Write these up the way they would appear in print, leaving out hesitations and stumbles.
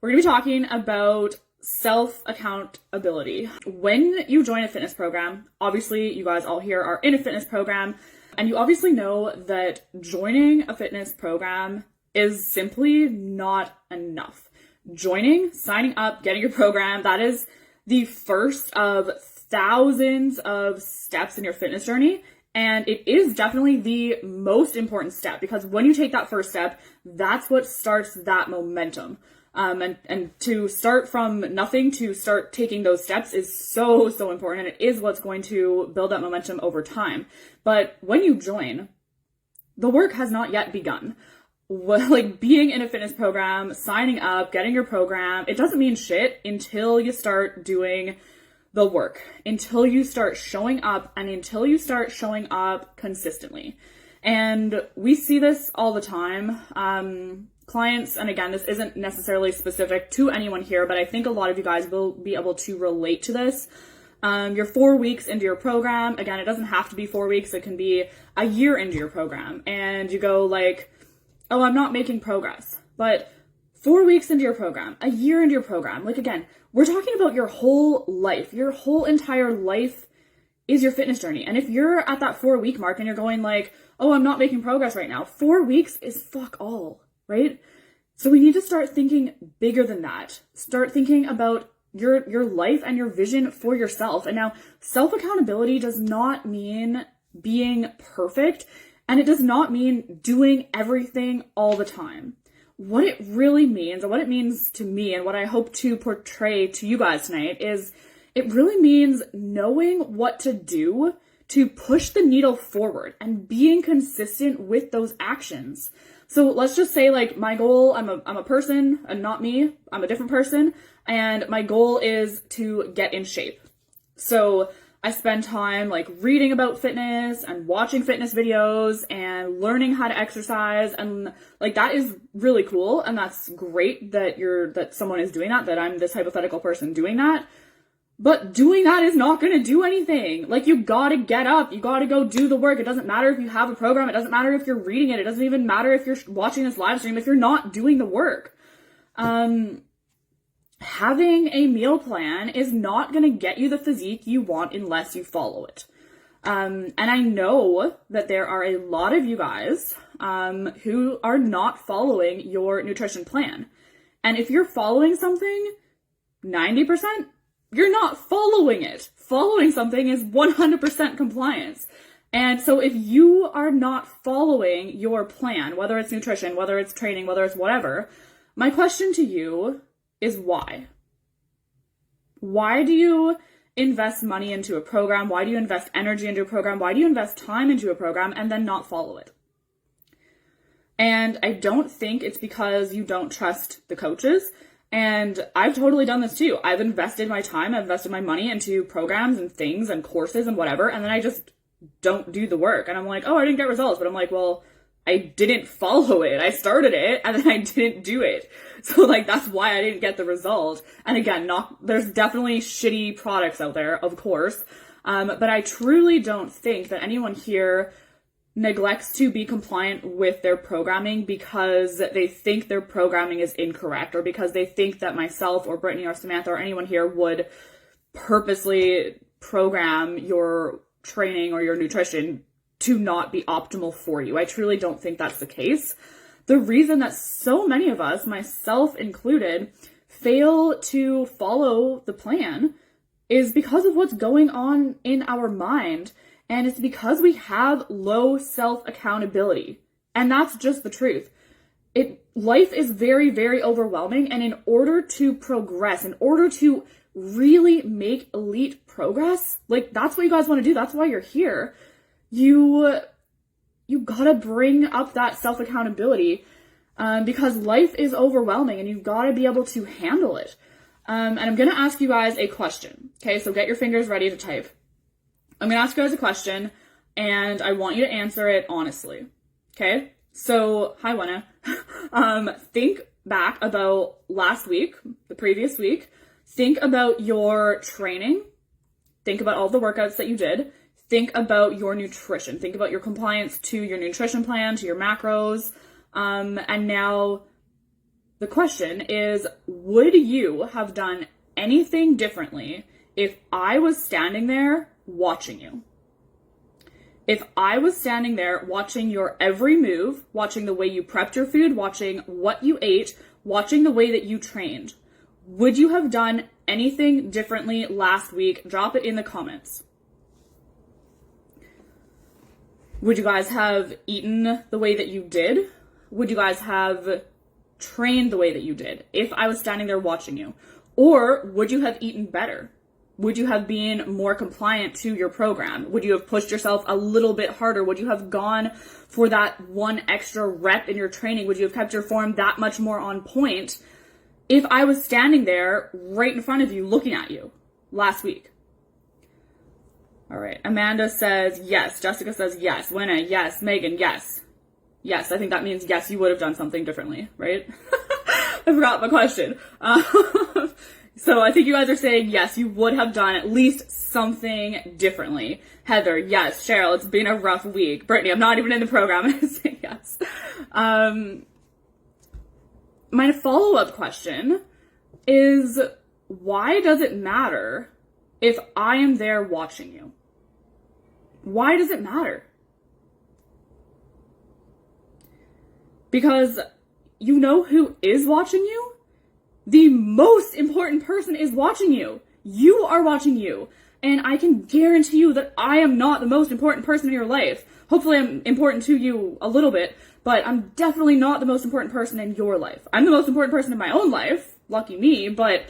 We're going to be talking about self-accountability. When you join a fitness program, obviously you guys all here are in a fitness program, and you obviously know that joining a fitness program is simply not enough. Joining, signing up, getting your program, that is the first of thousands of steps in your fitness journey. And it is definitely the most important step, because when you take that first step, that's what starts that momentum. And to start from nothing to start taking those steps is so important. And it is what's going to build that momentum over time. But when you join, the work has not yet begun. Like being in a fitness program, signing up, getting your program, it doesn't mean shit until you start doing the work, until you start showing up, and until you start showing up consistently. And we see this all the time. Clients, and again, this isn't necessarily specific to anyone here, but I think a lot of you guys will be able to relate to this. You're 4 weeks into your program. Again, it doesn't have to be 4 weeks. It can be a year into your program. And you go like, oh, I'm not making progress. But 4 weeks into your program, a year into your program, like again, we're talking about your whole life. Your whole entire life is your fitness journey. And if you're at that 4 week mark and you're going like, oh, I'm not making progress right now, 4 weeks is fuck all, right? So we need to start thinking bigger than that. Start thinking about your life and your vision for yourself. And now self-accountability does not mean being perfect, and it does not mean doing everything all the time. What it really means, and what it means to me, and what I hope to portray to you guys tonight, is it really means knowing what to do to push the needle forward and being consistent with those actions. So let's just say like my goal, I'm a person, and not me, I'm a different person, and my goal is to get in shape. So I spend time like reading about fitness and watching fitness videos and learning how to exercise, and like that is really cool, and that's great that someone is doing that I'm this hypothetical person doing that. But doing that is not going to do anything. Like you got to get up, you got to go do the work. It doesn't matter if you have a program, it doesn't matter if you're reading it, it doesn't even matter if you're watching this live stream if you're not doing the work. Having a meal plan is not going to get you the physique you want unless you follow it. And I know that there are a lot of you guys who are not following your nutrition plan. And if you're following something 90%, you're not following it. Following something is 100% compliance. And so if you are not following your plan, whether it's nutrition, whether it's training, whether it's whatever, my question to you is why? Why do you invest money into a program? Why do you invest energy into a program? Why do you invest time into a program and then not follow it? And I don't think it's because you don't trust the coaches. And I've totally done this too. I've invested my time, I've invested my money into programs and things and courses and whatever, and then I just don't do the work. And I'm like, oh, I didn't get results. But I'm like, well, I didn't follow it. I started it and then I didn't do it. So like, that's why I didn't get the result. And again, there's definitely shitty products out there, of course. But I truly don't think that anyone here neglects to be compliant with their programming because they think their programming is incorrect, or because they think that myself or Brittany or Samantha or anyone here would purposely program your training or your nutrition to not be optimal for you. I truly don't think that's the case. The reason that so many of us, myself included, fail to follow the plan is because of what's going on in our mind. And it's because we have low self-accountability. And that's just the truth. Life is very, very overwhelming. And in order to progress, in order to really make elite progress, like that's what you guys want to do. That's why you're here. You gotta bring up that self-accountability because life is overwhelming and you've got to be able to handle it. And I'm going to ask you guys a question. Okay, so get your fingers ready to type. I'm going to ask you guys a question and I want you to answer it honestly. Okay, so hi, Wenna. Think back about last week, the previous week. Think about your training. Think about all the workouts that you did. Think about your nutrition. Think about your compliance to your nutrition plan, to your macros. And now The question is, would you have done anything differently if I was standing there watching you? If I was standing there watching your every move, watching the way you prepped your food, watching what you ate, watching the way that you trained, would you have done anything differently last week? Drop it in the comments. Would you guys have eaten the way that you did? Would you guys have trained the way that you did if I was standing there watching you? Or would you have eaten better? Would you have been more compliant to your program? Would you have pushed yourself a little bit harder? Would you have gone for that one extra rep in your training? Would you have kept your form that much more on point if I was standing there right in front of you looking at you last week? All right. Amanda says yes. Jessica says yes. Winna, yes. Megan, yes. Yes, I think that means yes, you would have done something differently, right? I forgot my question. So I think you guys are saying yes, you would have done at least something differently. Heather, yes. Cheryl, it's been a rough week. Brittany, I'm not even in the program. I say yes. My follow-up question is, why does it matter if I am there watching you? Why does it matter? Because you know who is watching you? The most important person is watching you. You are watching you. And I can guarantee you that I am not the most important person in your life. Hopefully I'm important to you a little bit, but I'm definitely not the most important person in your life. I'm the most important person in my own life, lucky me, but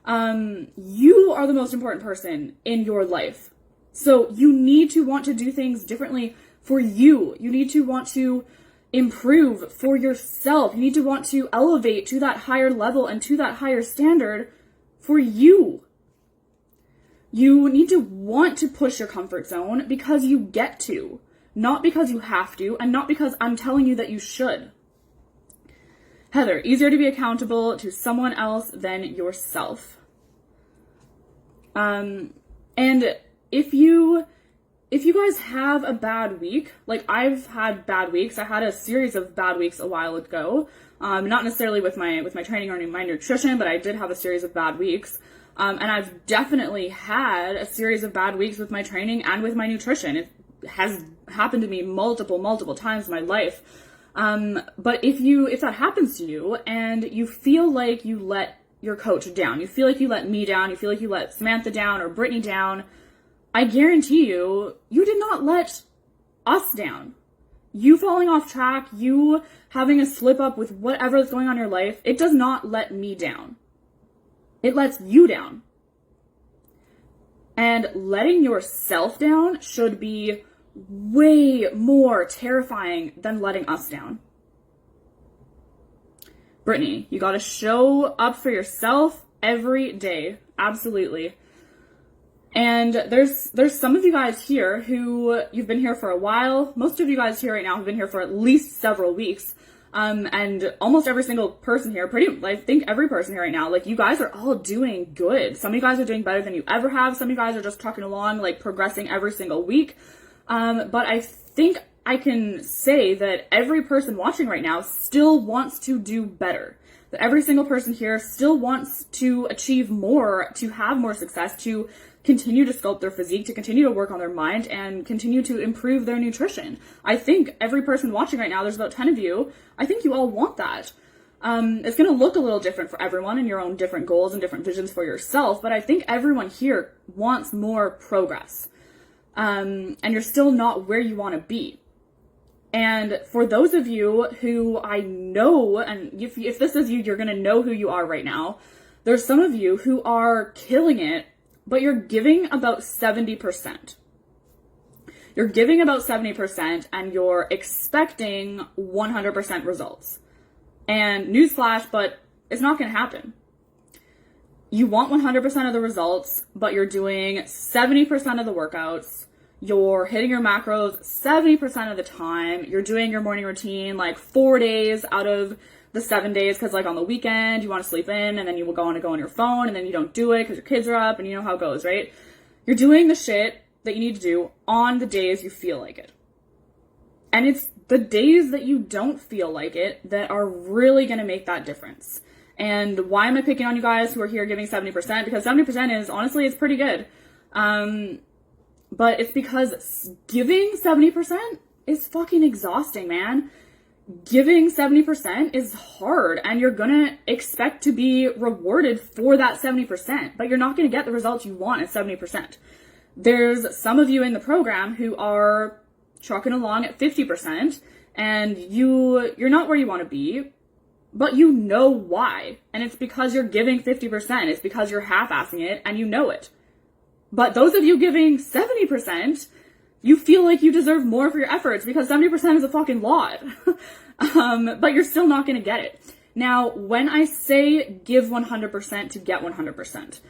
you are the most important person in your life. So you need to want to do things differently for you. You need to want to improve for yourself. You need to want to elevate to that higher level and to that higher standard for you. You need to want to push your comfort zone because you get to, not because you have to, and not because I'm telling you that you should. Heather, easier to be accountable to someone else than yourself. And if you guys have a bad week, like I've had bad weeks, I had a series of bad weeks a while ago, not necessarily with my training or my nutrition, but I did have a series of bad weeks. And I've definitely had a series of bad weeks with my training and with my nutrition. It has happened to me multiple times in my life. But if that happens to you and you feel like you let your coach down, you feel like you let me down, you feel like you let Samantha down or Brittany down, I guarantee you, you did not let us down. You falling off track, you having a slip up with whatever is going on in your life, it does not let me down. It lets you down. And letting yourself down should be way more terrifying than letting us down. Brittany, you gotta show up for yourself every day. Absolutely. And there's some of you guys here who you've been here for a while. Most of you guys here right now have been here for at least several weeks. And almost every single person here, I think every person here right now, like you guys are all doing good. Some of you guys are doing better than you ever have. Some of you guys are just trucking along, like progressing every single week. But I think I can say that every person watching right now still wants to do better. That every single person here still wants to achieve more, to have more success, to continue to sculpt their physique, to continue to work on their mind, and continue to improve their nutrition. I think every person watching right now, there's about 10 of you, I think you all want that. It's going to look a little different for everyone and your own different goals and different visions for yourself, but I think everyone here wants more progress. And you're still not where you want to be. And for those of you who I know, and if this is you, you're going to know who you are right now. There's some of you who are killing it, but you're giving about 70%. You're giving about 70% and you're expecting 100% results. And newsflash, but it's not going to happen. You want 100% of the results, but you're doing 70% of the workouts. You're hitting your macros 70% of the time. You're doing your morning routine like 4 days out of the 7 days, because like on the weekend you want to sleep in and then you will go on your phone and then you don't do it because your kids are up and you know how it goes, right? You're doing the shit that you need to do on the days you feel like it. And it's the days that you don't feel like it that are really going to make that difference. And why am I picking on you guys who are here giving 70%? Because 70% is, honestly, it's pretty good. But it's because giving 70% is fucking exhausting, man. Giving 70% is hard, and you're gonna expect to be rewarded for that 70%, but you're not gonna get the results you want at 70%. There's some of you in the program who are trucking along at 50%, and you're not where you want to be, but you know why. And it's because you're giving 50%. It's because you're half-assing it, and you know it. But those of you giving 70%, you feel like you deserve more for your efforts because 70% is a fucking lot. But you're still not going to get it. Now, when I say give 100% to get 100%,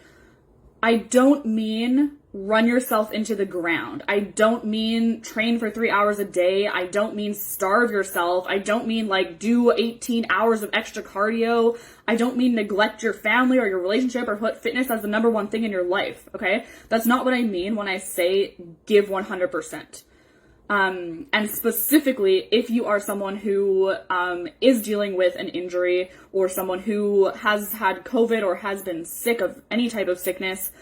I don't mean run yourself into the ground. I don't mean train for 3 hours a day. I don't mean starve yourself. I don't mean like do 18 hours of extra cardio. I don't mean neglect your family or your relationship or put fitness as the number one thing in your life, okay? That's not what I mean when I say give 100%. And specifically, if you are someone who is dealing with an injury or someone who has had COVID or has been sick of any type of sickness,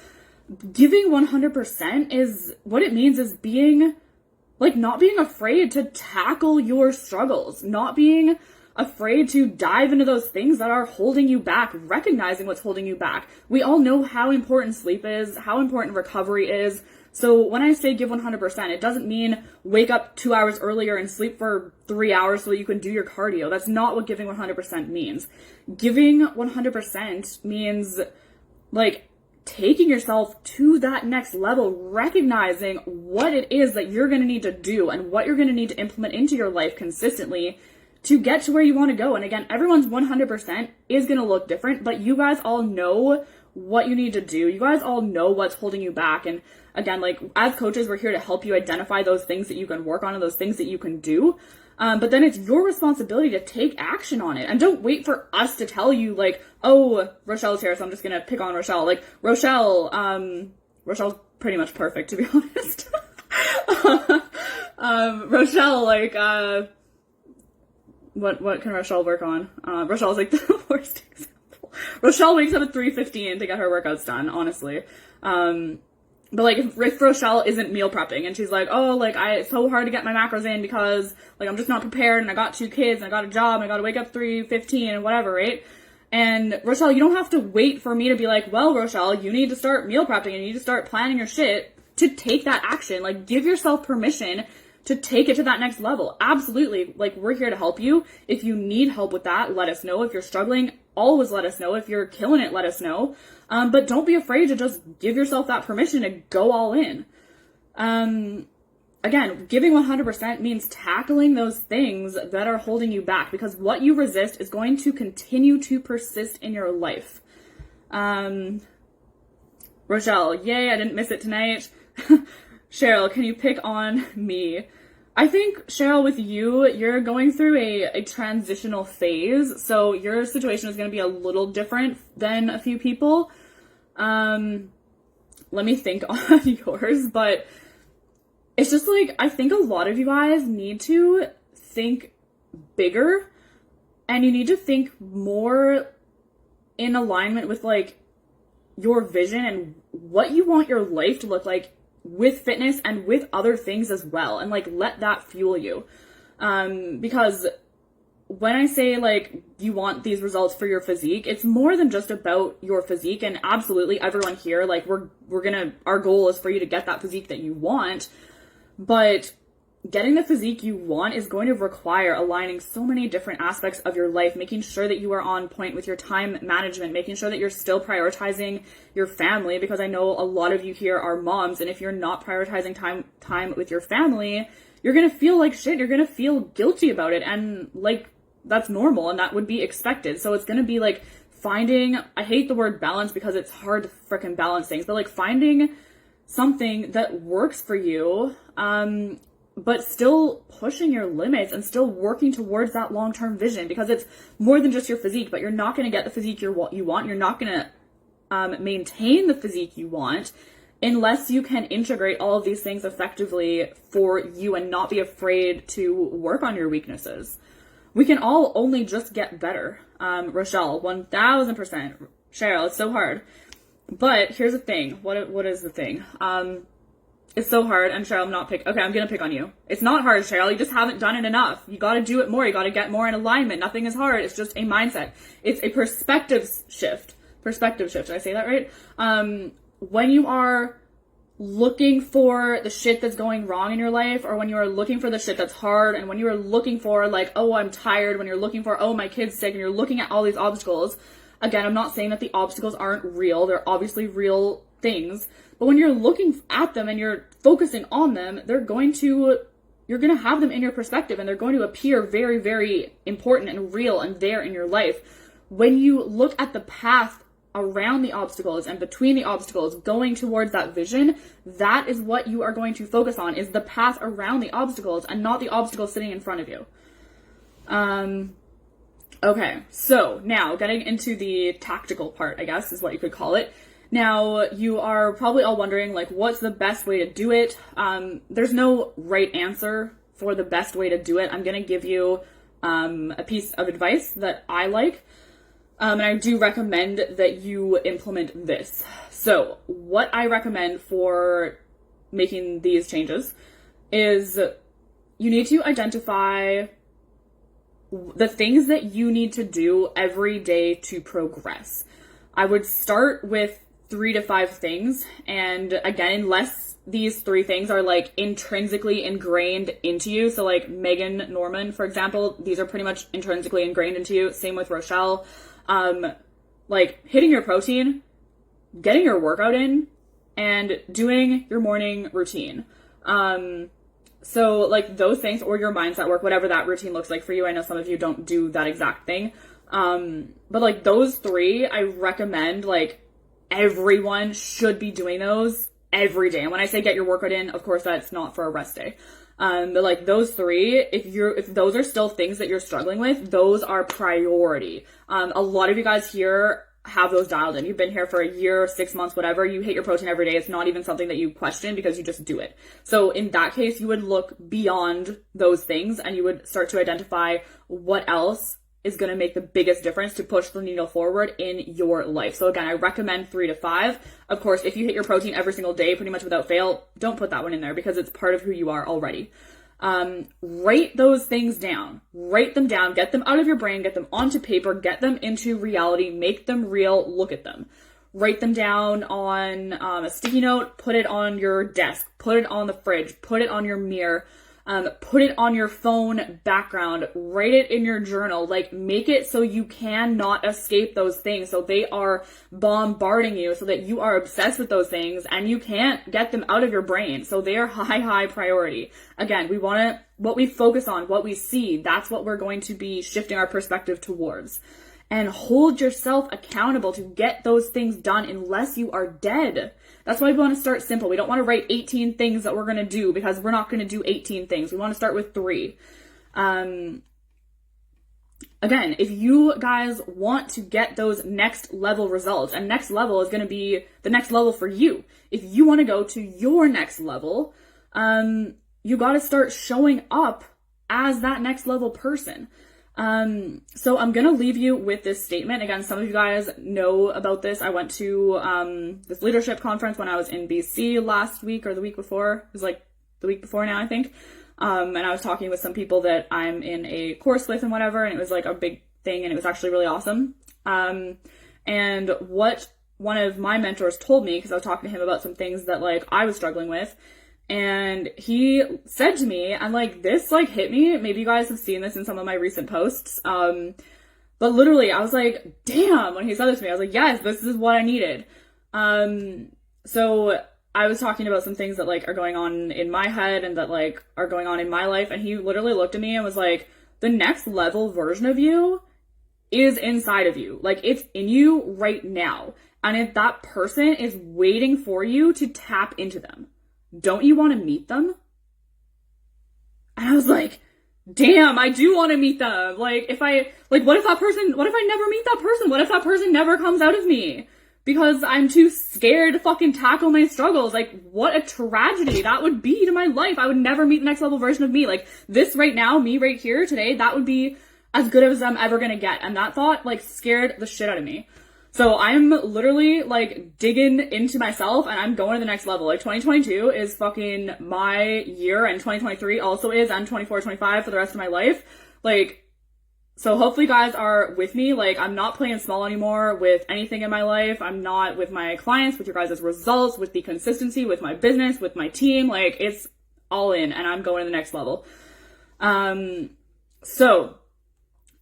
giving 100% is what it means is being like not being afraid to tackle your struggles, not being afraid to dive into those things that are holding you back, recognizing what's holding you back. We all know how important sleep is, how important recovery is. So when I say give 100%, it doesn't mean wake up 2 hours earlier and sleep for 3 hours so that you can do your cardio. That's not what giving 100% means. Giving 100% means like taking yourself to that next level, recognizing what it is that you're going to need to do and what you're going to need to implement into your life consistently to get to where you want to go. And again, everyone's 100% is going to look different, but you guys all know what you need to do. You guys all know what's holding you back. And again, like as coaches, we're here to help you identify those things that you can work on and those things that you can do. But then it's your responsibility to take action on it. And don't wait for us to tell you like, oh, Rochelle's here, so I'm just going to pick on Rochelle. Like Rochelle, Rochelle's pretty much perfect, to be honest. Rochelle, like, what can Rochelle work on? Rochelle's like the worst example. Rochelle wakes up at 3:15 to get her workouts done, honestly. But like if Rochelle isn't meal prepping and she's like, oh, like it's so hard to get my macros in because like I'm just not prepared and I got 2 kids and I got a job and I got to wake up 3:15 and whatever, right? And Rochelle, you don't have to wait for me to be like, well, Rochelle, you need to start meal prepping and you need to start planning your shit to take that action. Like give yourself permission to take it to that next level. Absolutely. Like we're here to help you. If you need help with that, let us know. If you're struggling, always let us know. If you're killing it, let us know. But don't be afraid to just give yourself that permission to go all in. Again, giving 100% means tackling those things that are holding you back because what you resist is going to continue to persist in your life. Rochelle, yay, I didn't miss it tonight. Cheryl, can you pick on me? I think, Cheryl, with you, you're going through a transitional phase, so your situation is going to be a little different than a few people. Let me think on yours, but it's just like, I think a lot of you guys need to think bigger, and you need to think more in alignment with, like, your vision and what you want your life to look like with fitness and with other things as well, and like let that fuel you, because when I say like you want these results for your physique, it's more than just about your physique. And absolutely everyone here, like our goal is for you to get that physique that you want, but getting the physique you want is going to require aligning so many different aspects of your life, making sure that you are on point with your time management, making sure that you're still prioritizing your family, because I know a lot of you here are moms, and if you're not prioritizing time with your family, you're going to feel like shit. You're going to feel guilty about it, and like that's normal, and that would be expected. So it's going to be like finding, I hate the word balance because it's hard to frickin' balance things, but like finding something that works for you, but still pushing your limits and still working towards that long-term vision, because it's more than just your physique. But you're not going to get the physique you want. You're not going to maintain the physique you want unless you can integrate all of these things effectively for you and not be afraid to work on your weaknesses. We can all only just get better. Rochelle, 1000%. Cheryl, it's so hard. But here's the thing. What is the thing? It's so hard, and Cheryl, I'm gonna pick on you. It's not hard, Cheryl. You just haven't done it enough. You gotta do it more. You gotta get more in alignment. Nothing is hard. It's just a mindset. It's a perspective shift. Did I say that right? When you are looking for the shit that's going wrong in your life, or when you are looking for the shit that's hard, and when you are looking for like, oh, I'm tired, when you're looking for, oh, my kid's sick, and you're looking at all these obstacles, again, I'm not saying that the obstacles aren't real. They're obviously real things, but when you're looking at them and you're focusing on them, you're going to have them in your perspective, and they're going to appear very, very important and real and there in your life. When you look at the path around the obstacles and between the obstacles going towards that vision, that is what you are going to focus on, is the path around the obstacles and not the obstacles sitting in front of you. Okay, so now getting into the tactical part, I guess is what you could call it. Now, you are probably all wondering, like, what's the best way to do it? There's no right answer for the best way to do it. I'm going to give you a piece of advice that I like. And I do recommend that you implement this. So what I recommend for making these changes is you need to identify the things that you need to do every day to progress. I would start with 3 to 5 things. And again, unless these 3 things are like intrinsically ingrained into you. So like Megan Norman, for example, these are pretty much intrinsically ingrained into you. Same with Rochelle. Like hitting your protein, getting your workout in, and doing your morning routine. So like those things, or your mindset work, whatever that routine looks like for you. I know some of you don't do that exact thing. But like those 3, I recommend, like, everyone should be doing those every day. And when I say get your workout in, of course, that's not for a rest day. But like those 3, if those are still things that you're struggling with, those are priority. A lot of you guys here have those dialed in. You've been here for a year, 6 months, whatever. You hit your protein every day. It's not even something that you question because you just do it. So in that case, you would look beyond those things and you would start to identify what else is going to make the biggest difference to push the needle forward in your life. So again, I recommend 3 to 5. Of course, if you hit your protein every single day, pretty much without fail, don't put that one in there because it's part of who you are already. Write those things down. Write them down. Get them out of your brain. Get them onto paper. Get them into reality. Make them real. Look at them. Write them down on a sticky note. Put it on your desk. Put it on the fridge. Put it on your mirror. Put it on your phone background, write it in your journal, like make it so you cannot escape those things. So they are bombarding you so that you are obsessed with those things and you can't get them out of your brain. So they are high priority. Again, what we focus on, what we see, that's what we're going to be shifting our perspective towards. And hold yourself accountable to get those things done unless you are dead. That's why we want to start simple. We don't want to write 18 things that we're going to do because we're not going to do 18 things. We want to start with 3. Again, if you guys want to get those next level results, and next level is going to be the next level for you. If you want to go to your next level, you got to start showing up as that next level person. So I'm going to leave you with this statement. Again, some of you guys know about this. I went to, this leadership conference when I was in BC last week or the week before. It was like the week before now, I think. And I was talking with some people that I'm in a course with and whatever, and it was like a big thing and it was actually really awesome. And what one of my mentors told me, because I was talking to him about some things that like I was struggling with, and he said to me, and like this like hit me, maybe you guys have seen this in some of my recent posts, but literally I was like, damn, when he said this to me, I was like, yes, this is what I needed. So I was talking about some things that like are going on in my head and that like are going on in my life, and he literally looked at me and was like, the next level version of you is inside of you. Like it's in you right now. And if that person is waiting for you to tap into them, don't you want to meet them? And I was like, damn, I do want to meet them. Like, what if I never meet that person? What if that person never comes out of me? because I'm too scared to fucking tackle my struggles. Like, what a tragedy that would be to my life. I would never meet the next level version of me. Like, this right now, me right here today, that would be as good as I'm ever gonna get. And that thought, like, scared the shit out of me. So I'm literally, like, digging into myself, and I'm going to the next level. Like, 2022 is fucking my year, and 2023 also is, and 24, 25 for the rest of my life. Like, so hopefully you guys are with me. Like, I'm not playing small anymore with anything in my life. I'm not with my clients, with your guys' results, with the consistency, with my business, with my team. Like, it's all in, and I'm going to the next level. So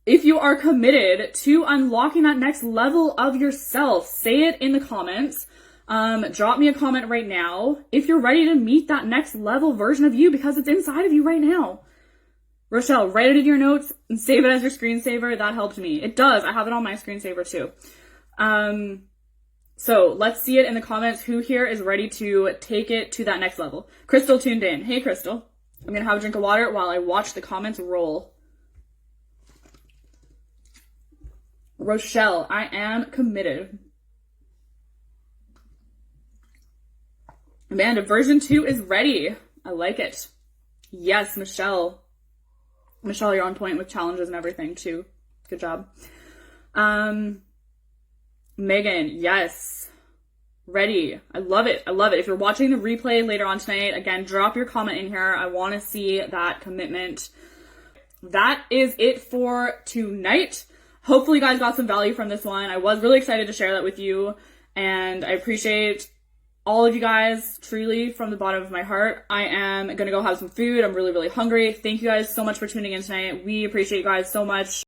if you are committed to unlocking that next level of yourself, say it in the comments. Drop me a comment right now if you're ready to meet that next level version of you, because it's inside of you right now. Rochelle, write it in your notes and save it as your screensaver. That helped me. It does. I have it on my screensaver too. So let's see it in the comments. Who here is ready to take it to that next level? Crystal tuned in. Hey, Crystal. I'm going to have a drink of water while I watch the comments roll. Rochelle, I am committed. Amanda, version 2 is ready. I like it. Yes, Michelle. Michelle, you're on point with challenges and everything too. Good job. Megan, yes. Ready. I love it. I love it. If you're watching the replay later on tonight, again, drop your comment in here. I want to see that commitment. That is it for tonight. Hopefully you guys got some value from this one. I was really excited to share that with you, and I appreciate all of you guys, truly, from the bottom of my heart. I am going to go have some food. I'm really, really hungry. Thank you guys so much for tuning in tonight. We appreciate you guys so much.